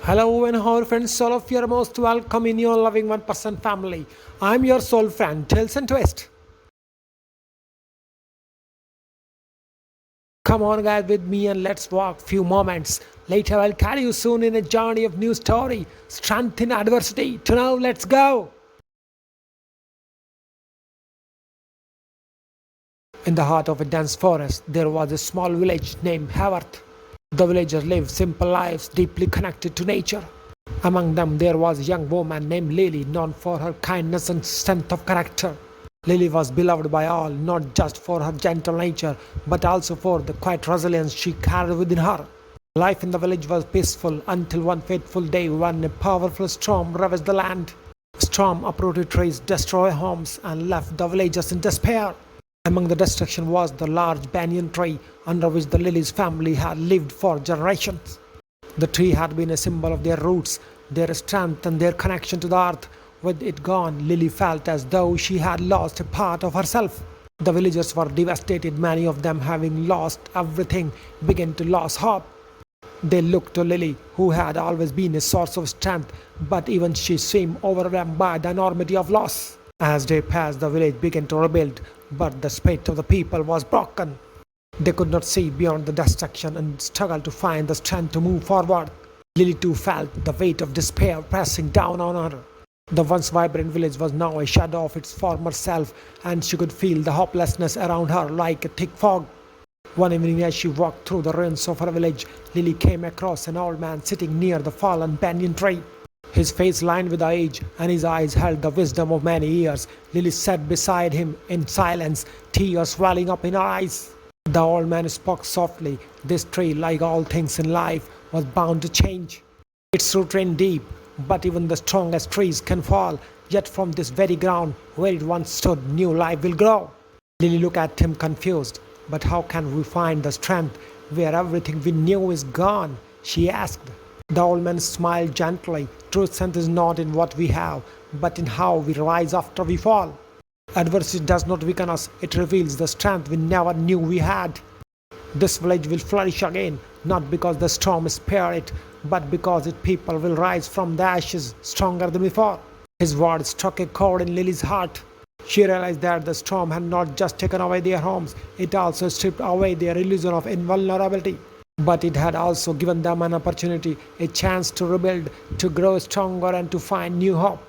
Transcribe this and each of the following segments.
Hello and our friends, all of you are most welcome in your loving one-person family. I'm your soul friend, Tales and Twist. Come on guys with me and let's walk few moments. Later I'll carry you soon in a journey of new story, strength in adversity. To now, let's go. In the heart of a dense forest, there was a small village named Haworth. The villagers lived simple lives, deeply connected to nature. Among them, there was a young woman named Lily, known for her kindness and strength of character. Lily was beloved by all, not just for her gentle nature, but also for the quiet resilience she carried within her. Life in the village was peaceful until one fateful day when a powerful storm ravaged the land. The storm uprooted trees, destroyed homes, and left the villagers in despair. Among the destruction was the large banyan tree under which the Lily's family had lived for generations. The tree had been a symbol of their roots, their strength, and their connection to the earth. With it gone, Lily felt as though she had lost a part of herself. The villagers were devastated, many of them having lost everything, began to lose hope. They looked to Lily, who had always been a source of strength, but even she seemed overwhelmed by the enormity of loss. As day passed, the village began to rebuild, but the spirit of the people was broken. They could not see beyond the destruction and struggled to find the strength to move forward. Lily too felt the weight of despair pressing down on her. The once vibrant village was now a shadow of its former self, and she could feel the hopelessness around her like a thick fog. One evening, as she walked through the ruins of her village, Lily came across an old man sitting near the fallen banyan tree. His face lined with age, and his eyes held the wisdom of many years. Lily sat beside him in silence, tears welling up in her eyes. The old man spoke softly. This tree, like all things in life, was bound to change. Its roots ran deep, but even the strongest trees can fall. Yet from this very ground where it once stood, new life will grow. Lily looked at him confused. But how can we find the strength where everything we knew is gone? She asked. The old man smiled gently. True strength is not in what we have, but in how we rise after we fall. Adversity does not weaken us, it reveals the strength we never knew we had. This village will flourish again, not because the storm spared it, but because its people will rise from the ashes stronger than before. His words struck a chord in Lily's heart. She realized that the storm had not just taken away their homes, it also stripped away their illusion of invulnerability. But it had also given them an opportunity, a chance to rebuild, to grow stronger, and to find new hope.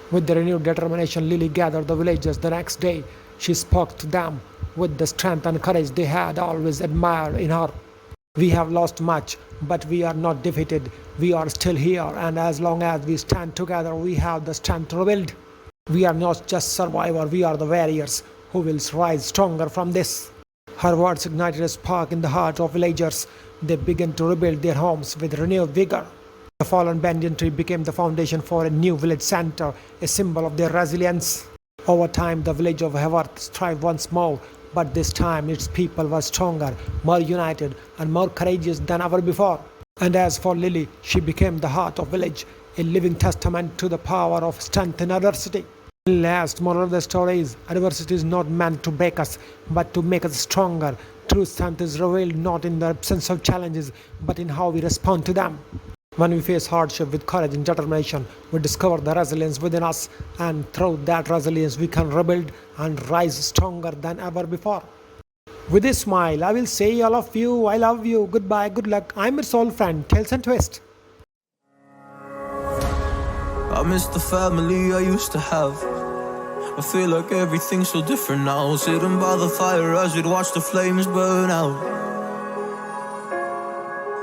With the renewed determination, Lily gathered the villagers the next day. She spoke to them with the strength and courage they had always admired in her. We have lost much, but we are not defeated. We are still here, and as long as we stand together, we have the strength to rebuild. We are not just survivors, we are the warriors who will rise stronger from this. Her words ignited a spark in the heart of villagers. They began to rebuild their homes with renewed vigor. The fallen banyan tree became the foundation for a new village center, a symbol of their resilience. Over time, the village of Haworth thrived once more, but this time its people were stronger, more united, and more courageous than ever before. And as for Lily, she became the heart of the village, a living testament to the power of strength in adversity. Last moral of the story is, adversity is not meant to break us, but to make us stronger. True strength is revealed not in the absence of challenges, but in how we respond to them. When we face hardship with courage and determination, we discover the resilience within us, and through that resilience we can rebuild and rise stronger than ever before. With a smile, I will say all of you, I love you, goodbye, good luck. I'm your soul friend, Tales and Twist. I miss the family I used to have. I feel like everything's so different now. Sitting by the fire as we'd watch the flames burn out.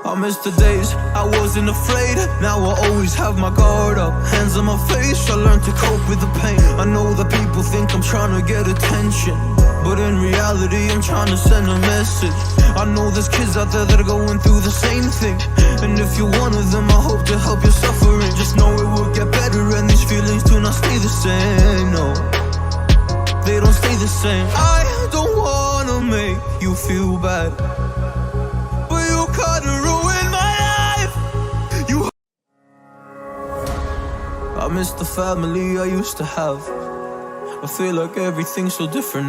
I miss the days I wasn't afraid. Now I always have my guard up. Hands on my face, I learned to cope with the pain. I know that people think I'm trying to get attention, but in reality I'm trying to send a message. I know there's kids out there that are going through the same thing, and if you're one of them, I hope to help your suffering. Just know it will get better, and these feelings do not stay the same. No, they don't stay the same. I don't wanna make you feel bad, but you kinda ruined my life. I miss the family I used to have. I feel like everything's so different.